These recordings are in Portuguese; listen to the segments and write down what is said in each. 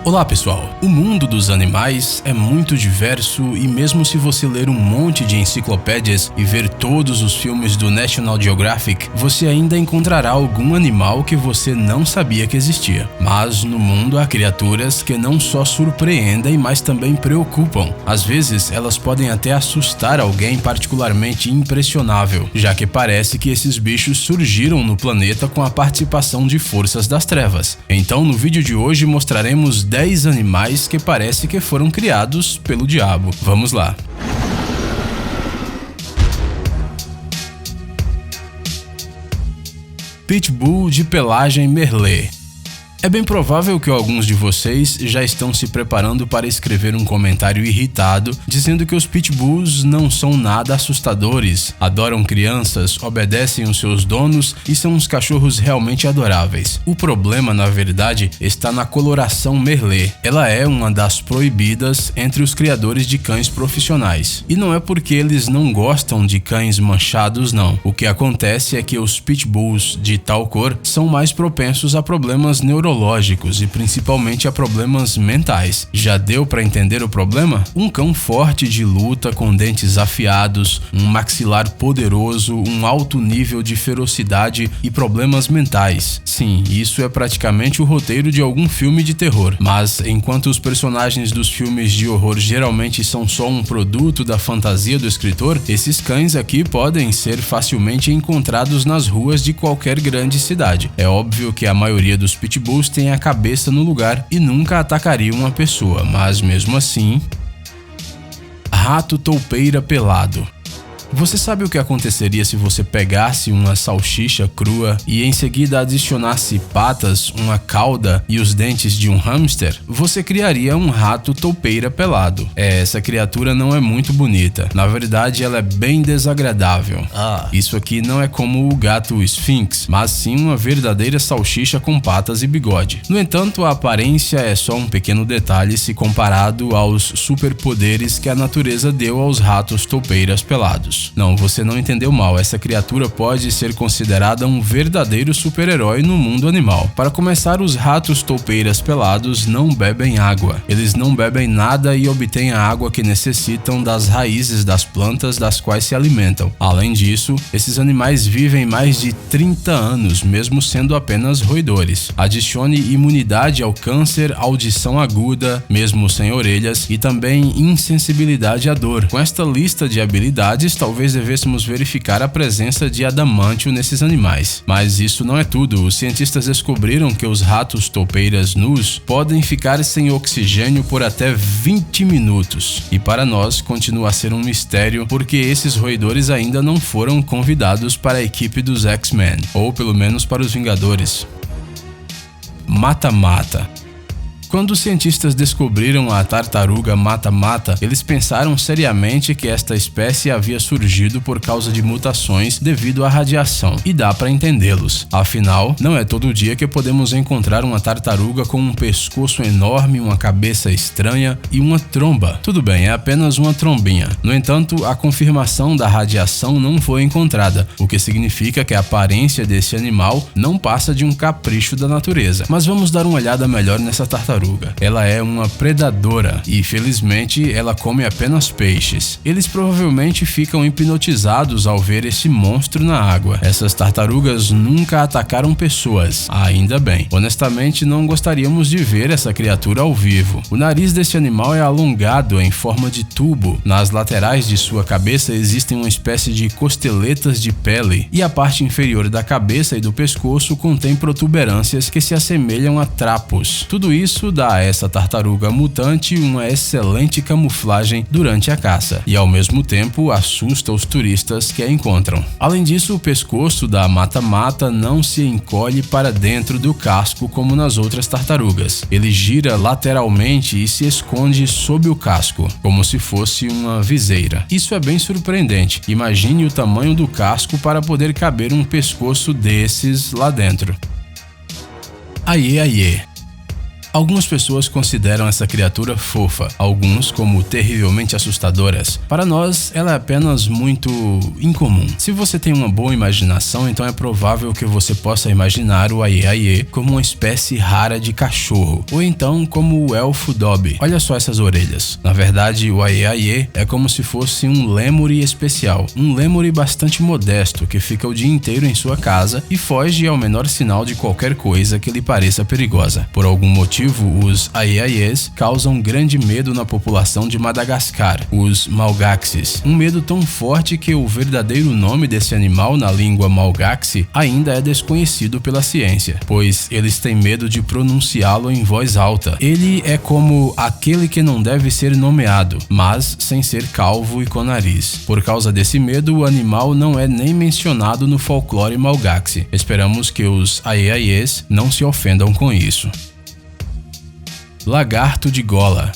Olá pessoal, o mundo dos animais é muito diverso e mesmo se você ler um monte de enciclopédias e ver todos os filmes do National Geographic, você ainda encontrará algum animal que você não sabia que existia. Mas no mundo há criaturas que não só surpreendem, mas também preocupam. Às vezes elas podem até assustar alguém particularmente impressionável, já que parece que esses bichos surgiram no planeta com a participação de forças das trevas. Então no vídeo de hoje mostraremos 10 animais que parece que foram criados pelo diabo. Vamos lá! Pitbull de pelagem Merle. É bem provável que alguns de vocês já estão se preparando para escrever um comentário irritado dizendo que os pitbulls não são nada assustadores, adoram crianças, obedecem os seus donos e são uns cachorros realmente adoráveis. O problema, na verdade, está na coloração Merle. Ela é uma das proibidas entre os criadores de cães profissionais. E não é porque eles não gostam de cães manchados, não. O que acontece é que os pitbulls de tal cor são mais propensos a problemas neurológicos e principalmente a problemas mentais. Já deu para entender o problema? Um cão forte de luta com dentes afiados, um maxilar poderoso, um alto nível de ferocidade e problemas mentais. Sim, isso é praticamente o roteiro de algum filme de terror. Mas enquanto os personagens dos filmes de horror geralmente são só um produto da fantasia do escritor, esses cães aqui podem ser facilmente encontrados nas ruas de qualquer grande cidade. É óbvio que a maioria dos pitbulls tem a cabeça no lugar e nunca atacaria uma pessoa, mas mesmo assim... Rato toupeira pelado. Você sabe o que aconteceria se você pegasse uma salsicha crua e em seguida adicionasse patas, uma cauda e os dentes de um hamster? Você criaria um rato toupeira pelado. Essa criatura não é muito bonita. Na verdade, ela é bem desagradável. Isso aqui não é como o gato Sphinx, mas sim uma verdadeira salsicha com patas e bigode. No entanto, a aparência é só um pequeno detalhe se comparado aos superpoderes que a natureza deu aos ratos toupeiras pelados. Não, você não entendeu mal, essa criatura pode ser considerada um verdadeiro super-herói no mundo animal. Para começar, os ratos toupeiras pelados não bebem água. Eles não bebem nada e obtêm a água que necessitam das raízes das plantas das quais se alimentam. Além disso, esses animais vivem mais de 30 anos, mesmo sendo apenas roedores. Adicione imunidade ao câncer, audição aguda, mesmo sem orelhas, e também insensibilidade à dor. Com esta lista de habilidades, talvez devêssemos verificar a presença de adamantio nesses animais. Mas isso não é tudo. Os cientistas descobriram que os ratos toupeiras nus podem ficar sem oxigênio por até 20 minutos. E para nós continua a ser um mistério porque esses roedores ainda não foram convidados para a equipe dos X-Men, ou pelo menos para os Vingadores. Mata-mata. Quando os cientistas descobriram a tartaruga mata-mata, eles pensaram seriamente que esta espécie havia surgido por causa de mutações devido à radiação, e dá para entendê-los. Afinal, não é todo dia que podemos encontrar uma tartaruga com um pescoço enorme, uma cabeça estranha e uma tromba. Tudo bem, é apenas uma trombinha. No entanto, a confirmação da radiação não foi encontrada, o que significa que a aparência desse animal não passa de um capricho da natureza. Mas vamos dar uma olhada melhor nessa tartaruga. Ela é uma predadora e, felizmente, ela come apenas peixes. Eles provavelmente ficam hipnotizados ao ver esse monstro na água. Essas tartarugas nunca atacaram pessoas, ainda bem. Honestamente, não gostaríamos de ver essa criatura ao vivo. O nariz desse animal é alongado em forma de tubo. Nas laterais de sua cabeça existem uma espécie de costeletas de pele e a parte inferior da cabeça e do pescoço contém protuberâncias que se assemelham a trapos. Tudo isso dá a essa tartaruga mutante uma excelente camuflagem durante a caça e ao mesmo tempo assusta os turistas que a encontram. Além disso, o pescoço da mata-mata não se encolhe para dentro do casco como nas outras tartarugas. Ele gira lateralmente e se esconde sob o casco, como se fosse uma viseira. Isso é bem surpreendente. Imagine o tamanho do casco para poder caber um pescoço desses lá dentro. Aie, aie. Algumas pessoas consideram essa criatura fofa, alguns como terrivelmente assustadoras. Para nós, ela é apenas muito incomum. Se você tem uma boa imaginação, então é provável que você possa imaginar o Aie-Aie como uma espécie rara de cachorro, ou então como o elfo Dobby. Olha só essas orelhas. Na verdade, o Aie-Aie é como se fosse um lemure especial, um lemure bastante modesto que fica o dia inteiro em sua casa e foge ao menor sinal de qualquer coisa que lhe pareça perigosa. Por algum motivo, os Aie-Aies causam grande medo na população de Madagascar, os Malgaxes. Um medo tão forte que o verdadeiro nome desse animal na língua Malgaxe ainda é desconhecido pela ciência, pois eles têm medo de pronunciá-lo em voz alta. Ele é como aquele que não deve ser nomeado, mas sem ser calvo e com nariz. Por causa desse medo, o animal não é nem mencionado no folclore Malgaxe. Esperamos que os Aie-Aies não se ofendam com isso. Lagarto de gola.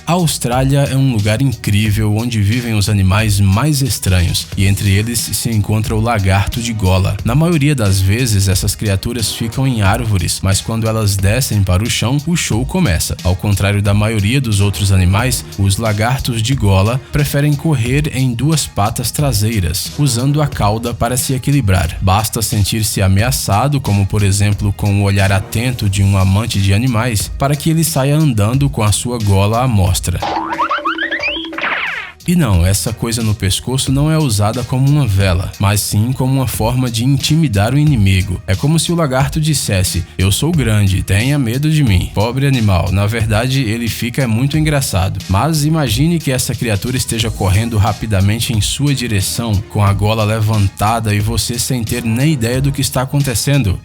A Austrália é um lugar incrível onde vivem os animais mais estranhos, e entre eles se encontra o lagarto de gola. Na maioria das vezes, essas criaturas ficam em árvores, mas quando elas descem para o chão, o show começa. Ao contrário da maioria dos outros animais, os lagartos de gola preferem correr em duas patas traseiras, usando a cauda para se equilibrar. Basta sentir-se ameaçado, como por exemplo com o olhar atento de um amante de animais, para que ele saia andando com a sua gola à mostra. E não, essa coisa no pescoço não é usada como uma vela, mas sim como uma forma de intimidar o inimigo. É como se o lagarto dissesse: "Eu sou grande, tenha medo de mim." Pobre animal, na verdade ele fica muito engraçado. Mas imagine que essa criatura esteja correndo rapidamente em sua direção, com a gola levantada e você sem ter nem ideia do que está acontecendo.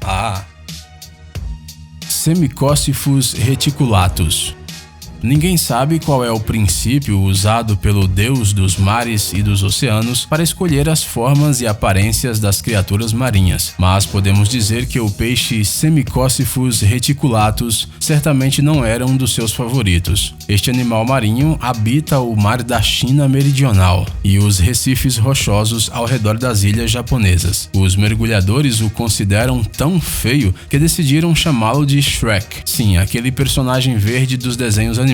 Semicócifos reticulatus. Ninguém sabe qual é o princípio usado pelo deus dos mares e dos oceanos para escolher as formas e aparências das criaturas marinhas, mas podemos dizer que o peixe Semicócifus reticulatus certamente não era um dos seus favoritos. Este animal marinho habita o mar da China meridional e os recifes rochosos ao redor das ilhas japonesas. Os mergulhadores o consideram tão feio que decidiram chamá-lo de Shrek. Sim, aquele personagem verde dos desenhos animados.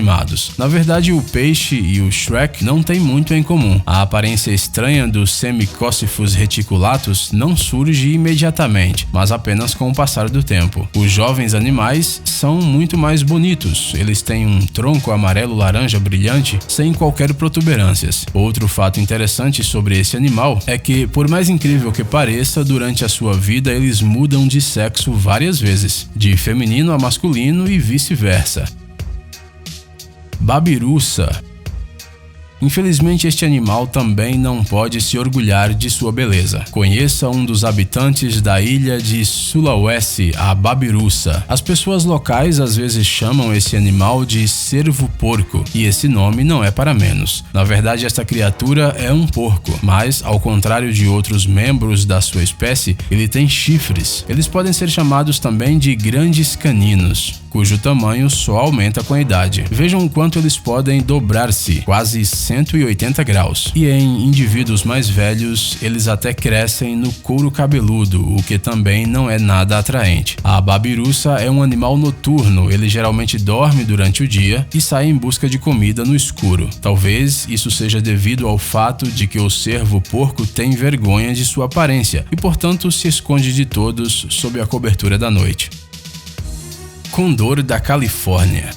Na verdade, o peixe e o Shrek não têm muito em comum. A aparência estranha do Semicócifus reticulatus não surge imediatamente, mas apenas com o passar do tempo. Os jovens animais são muito mais bonitos. Eles têm um tronco amarelo-laranja brilhante, sem qualquer protuberâncias. Outro fato interessante sobre esse animal é que, por mais incrível que pareça, durante a sua vida eles mudam de sexo várias vezes, de feminino a masculino e vice-versa. Babiruça. Infelizmente, este animal também não pode se orgulhar de sua beleza. Conheça um dos habitantes da ilha de Sulawesi, a babiruça. As pessoas locais às vezes chamam esse animal de cervo-porco, e esse nome não é para menos. Na verdade, esta criatura é um porco, mas, ao contrário de outros membros da sua espécie, ele tem chifres. Eles podem ser chamados também de grandes caninos, cujo tamanho só aumenta com a idade. Vejam o quanto eles podem dobrar-se, quase 180 graus. E em indivíduos mais velhos, eles até crescem no couro cabeludo, o que também não é nada atraente. A babiruça é um animal noturno, ele geralmente dorme durante o dia e sai em busca de comida no escuro. Talvez isso seja devido ao fato de que o cervo-porco tem vergonha de sua aparência e, portanto, se esconde de todos sob a cobertura da noite. Condor da Califórnia.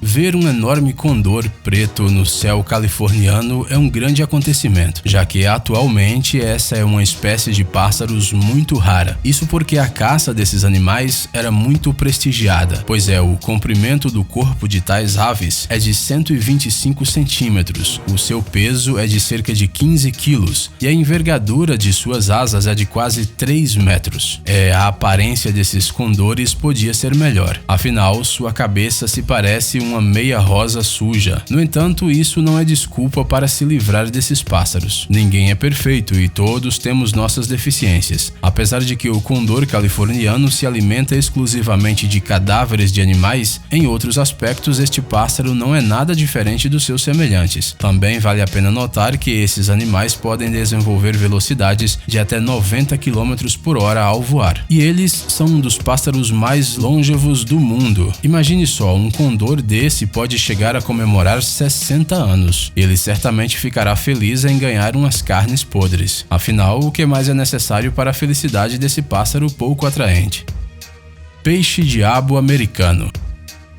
Ver um enorme condor preto no céu californiano é um grande acontecimento, já que atualmente essa é uma espécie de pássaros muito rara. Isso porque a caça desses animais era muito prestigiada, pois o comprimento do corpo de tais aves é de 125 centímetros, o seu peso é de cerca de 15 quilos e a envergadura de suas asas é de quase 3 metros. A aparência desses condores podia ser melhor, afinal sua cabeça se parece um uma meia rosa suja. No entanto, isso não é desculpa para se livrar desses pássaros. Ninguém é perfeito e todos temos nossas deficiências. Apesar de que o condor californiano se alimenta exclusivamente de cadáveres de animais, em outros aspectos este pássaro não é nada diferente dos seus semelhantes. Também vale a pena notar que esses animais podem desenvolver velocidades de até 90 km por hora ao voar. E eles são um dos pássaros mais longevos do mundo. Imagine só, um condor desse pode chegar a comemorar 60 anos. Ele certamente ficará feliz em ganhar umas carnes podres. Afinal, o que mais é necessário para a felicidade desse pássaro pouco atraente? Peixe-diabo americano.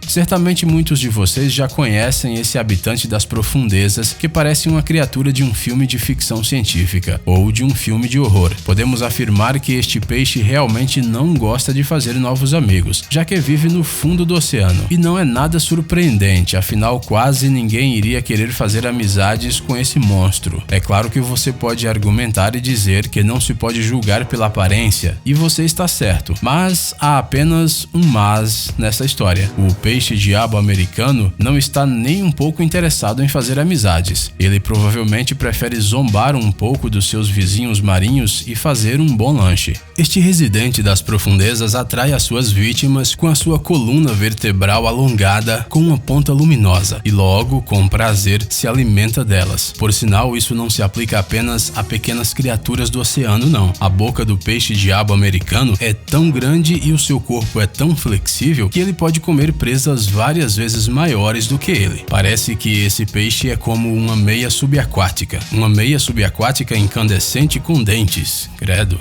Certamente muitos de vocês já conhecem esse habitante das profundezas que parece uma criatura de um filme de ficção científica ou de um filme de horror. Podemos afirmar que este peixe realmente não gosta de fazer novos amigos, já que vive no fundo do oceano. E não é nada surpreendente, afinal quase ninguém iria querer fazer amizades com esse monstro. É claro que você pode argumentar e dizer que não se pode julgar pela aparência, e você está certo, mas há apenas um mas nessa história. O peixe-diabo americano não está nem um pouco interessado em fazer amizades. Ele provavelmente prefere zombar um pouco dos seus vizinhos marinhos e fazer um bom lanche. Este residente das profundezas atrai as suas vítimas com a sua coluna vertebral alongada com uma ponta luminosa e logo, com prazer, se alimenta delas. Por sinal, isso não se aplica apenas a pequenas criaturas do oceano, não. A boca do peixe-diabo americano é tão grande e o seu corpo é tão flexível que ele pode comer presas várias vezes maiores do que ele. Parece que esse peixe é como uma meia subaquática. Uma meia subaquática incandescente com dentes. Credo.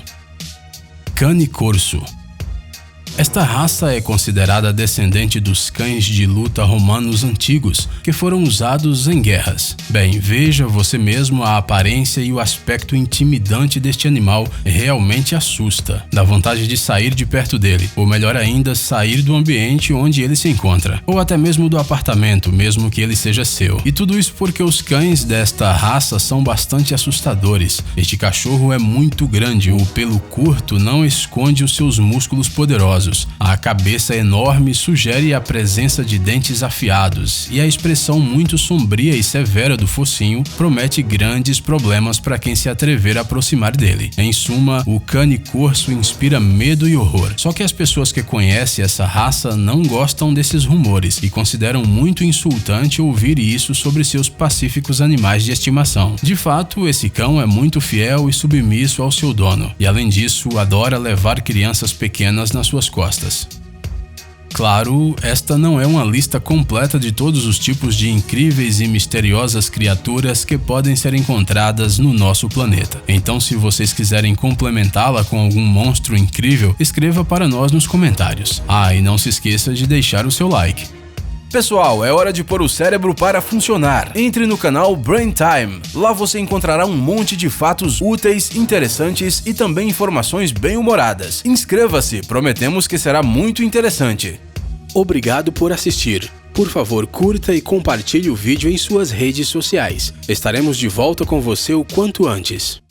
Cane corso. Esta raça é considerada descendente dos cães de luta romanos antigos, que foram usados em guerras. Bem, veja você mesmo, a aparência e o aspecto intimidante deste animal realmente assusta. Dá vontade de sair de perto dele, ou melhor ainda, sair do ambiente onde ele se encontra, ou até mesmo do apartamento, mesmo que ele seja seu. E tudo isso porque os cães desta raça são bastante assustadores. Este cachorro é muito grande, o pelo curto não esconde os seus músculos poderosos. A cabeça enorme sugere a presença de dentes afiados e a expressão muito sombria e severa do focinho promete grandes problemas para quem se atrever a aproximar dele. Em suma, o cane corso inspira medo e horror. Só que as pessoas que conhecem essa raça não gostam desses rumores e consideram muito insultante ouvir isso sobre seus pacíficos animais de estimação. De fato, esse cão é muito fiel e submisso ao seu dono e, além disso, adora levar crianças pequenas nas suas costas. Claro, esta não é uma lista completa de todos os tipos de incríveis e misteriosas criaturas que podem ser encontradas no nosso planeta. Então, se vocês quiserem complementá-la com algum monstro incrível, escreva para nós nos comentários. E não se esqueça de deixar o seu like. Pessoal, é hora de pôr o cérebro para funcionar. Entre no canal Brain Time. Lá você encontrará um monte de fatos úteis, interessantes e também informações bem-humoradas. Inscreva-se, prometemos que será muito interessante. Obrigado por assistir. Por favor, curta e compartilhe o vídeo em suas redes sociais. Estaremos de volta com você o quanto antes.